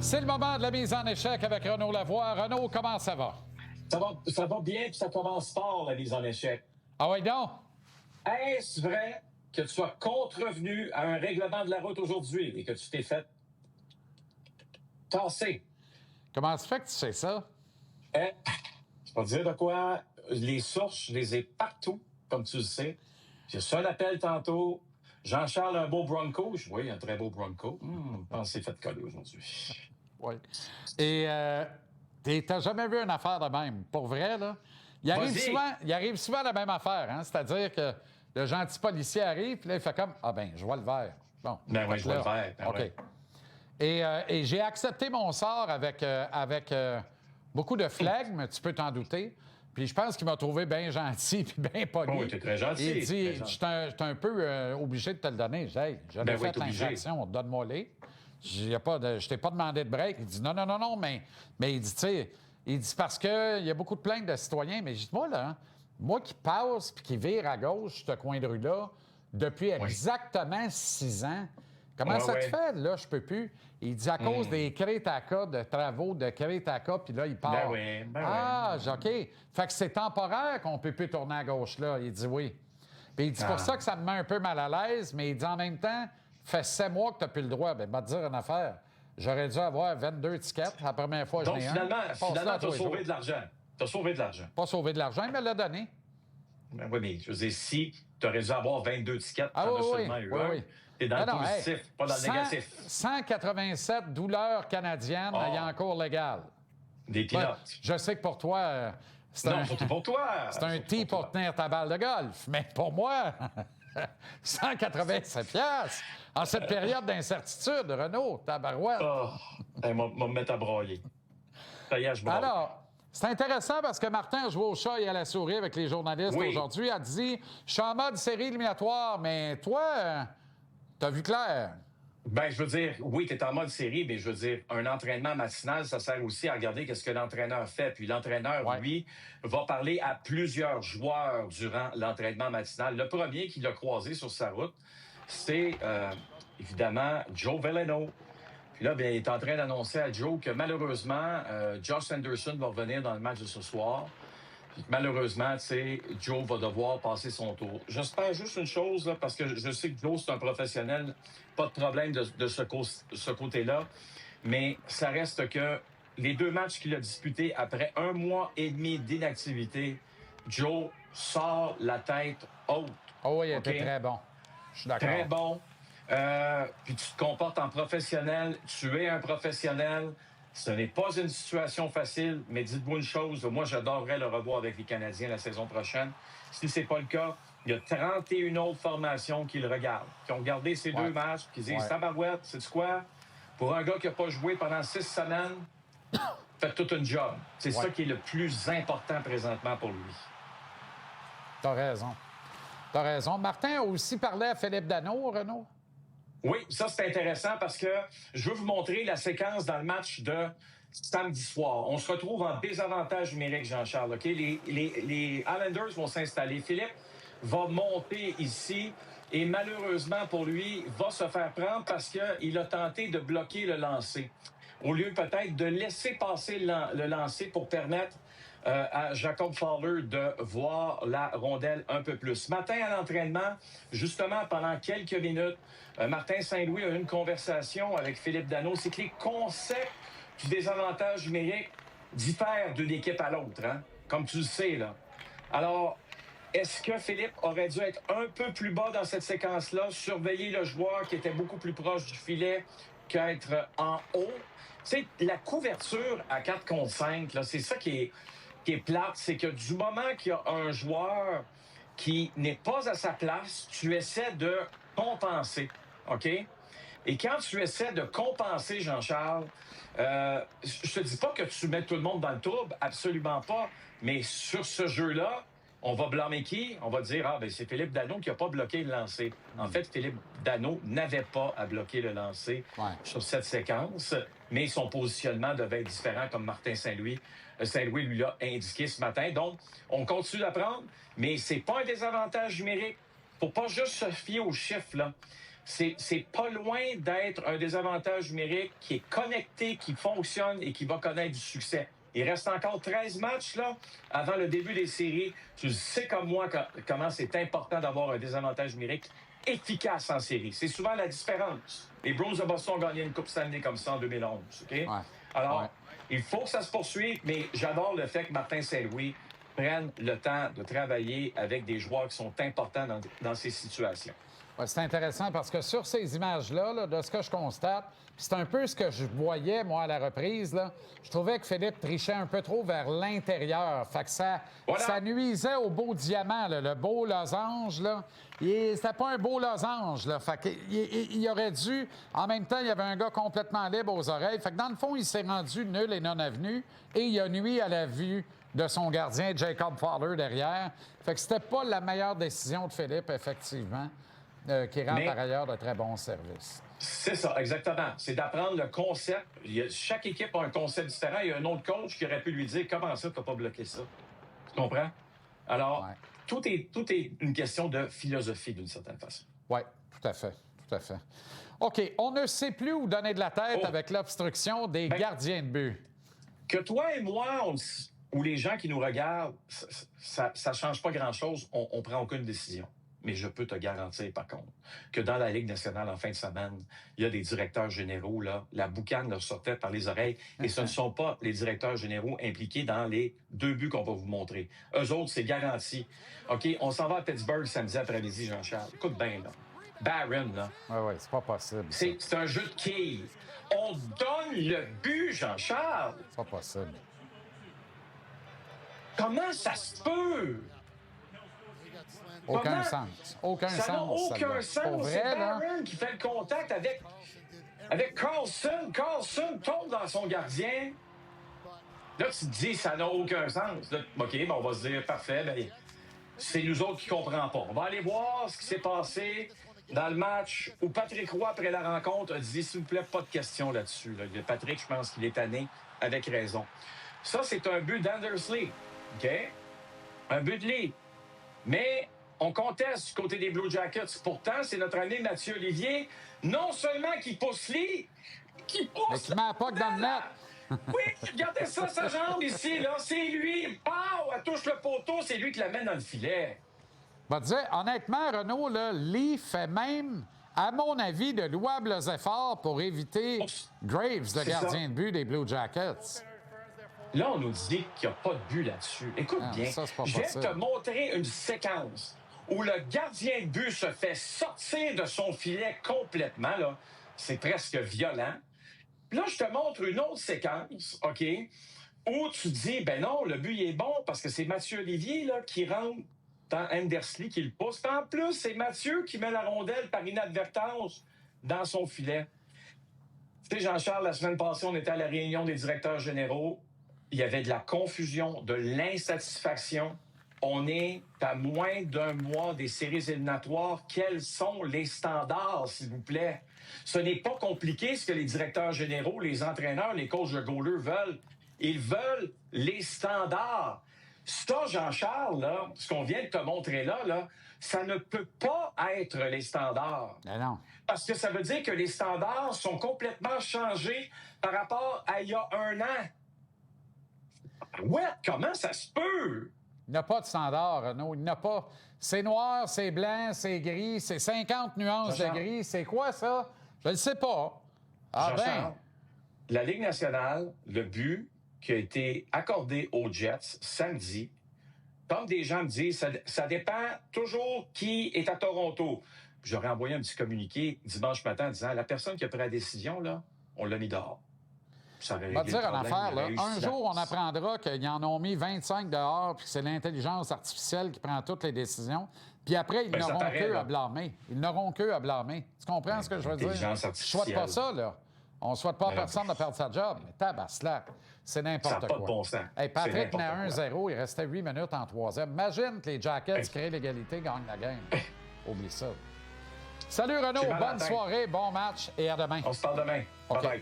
C'est le moment de la mise en échec avec Renaud Lavoie. Renaud, comment ça va? Ça va bien, puis ça commence fort, la mise en échec. Ah oui, donc? Est-ce vrai que tu sois contrevenu à un règlement de la route aujourd'hui et que tu t'es fait tasser? Comment ça fait que tu sais ça? Je vais te dire de quoi. Les sources, je les ai partout, comme tu le sais. J'ai reçu un appel tantôt. Jean-Charles, un beau Bronco. Oui, un très beau Bronco. Je pense que c'est fait coller aujourd'hui. Oui. Et t'as jamais vu une affaire de même? Pour vrai, là? Il arrive souvent la même affaire, hein? C'est-à-dire que le gentil policier arrive, puis là, il fait comme « Ah ben, je vois le vert. » Bon. Ben oui, je vois le vert. OK. Ouais. Et j'ai accepté mon sort avec beaucoup de flegme, tu peux t'en douter. Puis je pense qu'il m'a trouvé bien gentil puis bien poli. Oh, t'es très gentil. Il dit, je suis un peu obligé de te le donner. Je dis, hey, j'avais fait l'infraction, donne-moi-les. Je t'ai pas demandé de break. Il dit, non, mais il dit, tu sais, il dit, parce qu'il y a beaucoup de plaintes de citoyens, mais je dis, moi qui passe puis qui vire à gauche, ce coin de rue-là, depuis exactement 6 ans, comment ça te fait, là, je peux plus? Il dit, à cause des crétacas, de travaux de crétacas, puis là, il part. OK. Fait que c'est temporaire qu'on peut plus tourner à gauche, là. Il dit oui. Puis il dit, c'est pour ça que ça me met un peu mal à l'aise, mais il dit, en même temps, fait 7 mois que tu n'as plus le droit. Bien, va te dire une affaire. J'aurais dû avoir 22 tickets. La première fois, donc, je n'ai finalement, tu as sauvé jours. de l'argent. Tu as sauvé de l'argent. Pas sauvé de l'argent, mais l'a donné. Ben oui, mais je veux dire, si tu aurais dû avoir 22 tickets, tu en as seulement eu un. T'es dans le positif, pas dans le négatif. 187 douleurs canadiennes ayant cours légal. Des pilotes. Je sais que pour toi, surtout pour toi. C'est un tee pour tenir ta balle de golf. Mais pour moi, 187 piastres en cette période d'incertitude, Renaud, tabarouette. M'a me mettre à broyer. Ça y est, je broye. Alors, c'est intéressant parce que Martin a joué au chat et à la souris avec les journalistes aujourd'hui. Il a dit, je suis en mode série éliminatoire, mais toi, t'as vu clair. Ben, je veux dire, oui, tu es en mode série, mais je veux dire, un entraînement matinal, ça sert aussi à regarder qu'est-ce que l'entraîneur fait. Puis l'entraîneur, lui, va parler à plusieurs joueurs durant l'entraînement matinal. Le premier qu'il a croisé sur sa route, c'est évidemment Joe Veleno. Puis là, bien, il est en train d'annoncer à Joe que malheureusement, Josh Anderson va revenir dans le match de ce soir. Puis malheureusement, tu sais, Joe va devoir passer son tour. J'espère juste une chose, là, parce que je sais que Joe, c'est un professionnel, pas de problème de ce côté-là, mais ça reste que les 2 matchs qu'il a disputés après 1 mois et demi d'inactivité, Joe sort la tête haute. Oh oui, il était très bon. Je suis d'accord. Très bon. Puis tu te comportes en professionnel, tu es un professionnel. Ce n'est pas une situation facile, mais dites-vous une chose, moi j'adorerais le revoir avec les Canadiens la saison prochaine. Si ce n'est pas le cas, il y a 31 autres formations qui le regardent, qui ont regardé ces 2 matchs, qui disent tabarouette, sais-tu quoi? Pour un gars qui n'a pas joué pendant 6 semaines, fait tout un job. C'est ça qui est le plus important présentement pour lui. T'as raison. Martin a aussi parlé à Philippe Danault, Renaud. Oui, ça, c'est intéressant parce que je veux vous montrer la séquence dans le match de samedi soir. On se retrouve en désavantage numérique, Jean-Charles. OK? Les Islanders vont s'installer. Philippe va monter ici et malheureusement pour lui, va se faire prendre parce qu'il a tenté de bloquer le lancer. Au lieu peut-être de laisser passer le lancer pour permettre à Jacob Fowler de voir la rondelle un peu plus. Ce matin à l'entraînement, justement, pendant quelques minutes, Martin Saint-Louis a eu une conversation avec Philippe Danault. C'est que les concepts du désavantage numérique diffèrent d'une équipe à l'autre, hein? Comme tu le sais, là. Alors, est-ce que Philippe aurait dû être un peu plus bas dans cette séquence-là, surveiller le joueur qui était beaucoup plus proche du filet qu'être en haut? Tu sais, la couverture à 4 contre 5, là, c'est ça qui est plate, c'est que du moment qu'il y a un joueur qui n'est pas à sa place, tu essaies de compenser, OK? Et quand tu essaies de compenser, Jean-Charles, je te dis pas que tu mets tout le monde dans le trouble, absolument pas, mais sur ce jeu-là, on va blâmer qui? On va dire, c'est Philippe Danault qui n'a pas bloqué le lancer. En fait, Philippe Danault n'avait pas à bloquer le lancer sur cette séquence, mais son positionnement devait être différent, comme Martin Saint-Louis lui l'a indiqué ce matin. Donc, on continue d'apprendre, mais c'est pas un désavantage numérique. Faut pas juste se fier aux chiffres, là. c'est pas loin d'être un désavantage numérique qui est connecté, qui fonctionne et qui va connaître du succès. Il reste encore 13 matchs là, avant le début des séries. Tu sais comme moi comment c'est important d'avoir un désavantage numérique efficace en série. C'est souvent la différence. Les Bruins de Boston ont gagné une Coupe Stanley comme ça en 2011. OK? Ouais. Alors, il faut que ça se poursuive, mais j'adore le fait que Martin Saint-Louis prenne le temps de travailler avec des joueurs qui sont importants dans ces situations. Ouais, c'est intéressant parce que sur ces images-là, là, de ce que je constate, c'est un peu ce que je voyais, moi, à la reprise, là, je trouvais que Philippe trichait un peu trop vers l'intérieur. Fait que ça nuisait au beau diamant, là, le beau losange. Là. C'était pas un beau losange. Là. Fait il aurait dû... En même temps, il y avait un gars complètement libre aux oreilles. Fait que dans le fond, il s'est rendu nul et non avenu et il a nui à la vue de son gardien, Jacob Fowler, derrière. Fait que c'était pas la meilleure décision de Philippe, effectivement. Qui rend par ailleurs de très bons services. C'est ça, exactement. C'est d'apprendre le concept. Chaque équipe a un concept différent. Il y a un autre coach qui aurait pu lui dire « Comment ça, tu n'as pas bloqué ça? » Tu comprends? Alors, tout est une question de philosophie, d'une certaine façon. Oui, tout à fait. Tout à fait. OK, on ne sait plus où donner de la tête avec l'obstruction des gardiens de but. Que toi et moi, ou les gens qui nous regardent, ça ne change pas grand-chose. On ne prend aucune décision. Mais je peux te garantir, par contre, que dans la Ligue nationale, en fin de semaine, il y a des directeurs généraux, là, la boucane leur sortait par les oreilles, et ce ne sont pas les directeurs généraux impliqués dans les 2 buts qu'on va vous montrer. Eux autres, c'est garanti. OK, on s'en va à Pittsburgh samedi après-midi, Jean-Charles. Écoute bien, là. Barron, là. Oui, c'est pas possible. C'est un jeu de quilles. On donne le but, Jean-Charles. C'est pas possible. Comment ça se peut? Aucun sens. Aucun sens. Ça n'a aucun sens. C'est Barron qui fait le contact avec Carlson. Carlson tombe dans son gardien. Là, tu te dis, ça n'a aucun sens. Là, OK, ben, on va se dire, parfait, ben, c'est nous autres qui ne comprenons pas. On va aller voir ce qui s'est passé dans le match où Patrick Roy, après la rencontre, a dit, s'il vous plaît, pas de question là-dessus. Là. Patrick, je pense qu'il est tanné avec raison. Ça, c'est un but d'Anders Lee. OK? Un but de Lee. Mais on conteste du côté des Blue Jackets. Pourtant, c'est notre ami Mathieu Olivier, non seulement qui pousse Lee, qui pousse... Mais qui met la puck dans le net. Oui, regardez ça, sa jambe ici, là. C'est lui. Pow! Elle touche le poteau, c'est lui qui la met dans le filet. Je vais te dire, honnêtement, Renaud, là, Lee fait même, à mon avis, de louables efforts pour éviter Graves, le gardien de but des Blue Jackets. Là, on nous dit qu'il n'y a pas de but là-dessus. Écoute bien, je viens de te montrer une séquence où le gardien de but se fait sortir de son filet complètement. Là. C'est presque violent. Puis là, je te montre une autre séquence, OK, où tu dis, ben non, le but, il est bon parce que c'est Mathieu Olivier là, qui rentre dans Anders Lee qui le pousse. Puis en plus, c'est Mathieu qui met la rondelle par inadvertance dans son filet. Tu sais, Jean-Charles, la semaine passée, on était à la réunion des directeurs généraux. Il y avait de la confusion, de l'insatisfaction. On est à moins d'un mois des séries éliminatoires. Quels sont les standards, s'il vous plaît? Ce n'est pas compliqué ce que les directeurs généraux, les entraîneurs, les coachs de goalers veulent. Ils veulent les standards. Ça, Jean-Charles, là, ce qu'on vient de te montrer là, ça ne peut pas être les standards. Mais non. Parce que ça veut dire que les standards sont complètement changés par rapport à il y a 1 an. Ouais, comment ça se peut? Il n'y a pas de standard, Renaud. Il n'y a pas. C'est noir, c'est blanc, c'est gris, c'est 50 nuances de gris. C'est quoi, ça? Je ne le sais pas. Ah ben. La Ligue nationale, le but qui a été accordé aux Jets samedi, comme des gens me disent, ça dépend toujours qui est à Toronto. J'aurais envoyé un petit communiqué dimanche matin en disant, la personne qui a pris la décision, là, on l'a mis dehors. On va te dire une affaire, là. Un jour, on apprendra qu'ils en ont mis 25 dehors puis que c'est l'intelligence artificielle qui prend toutes les décisions. Puis après, ils n'auront qu'eux à blâmer. Ils n'auront qu'eux à blâmer. Tu comprends ce que je veux dire? Je ne souhaite pas ça, là. On ne souhaite pas à personne de perdre sa job. Mais tabaslac, c'est n'importe quoi. Ça n'a pas de bon sens. Hey, Patrick n'a 1-0. Il restait 8 minutes en troisième. Imagine que les Jackets créent l'égalité, gagnent la game. Oublie ça. Salut, Renaud. Bonne soirée, bon match et à demain. On se parle demain. Okay. Bye-bye.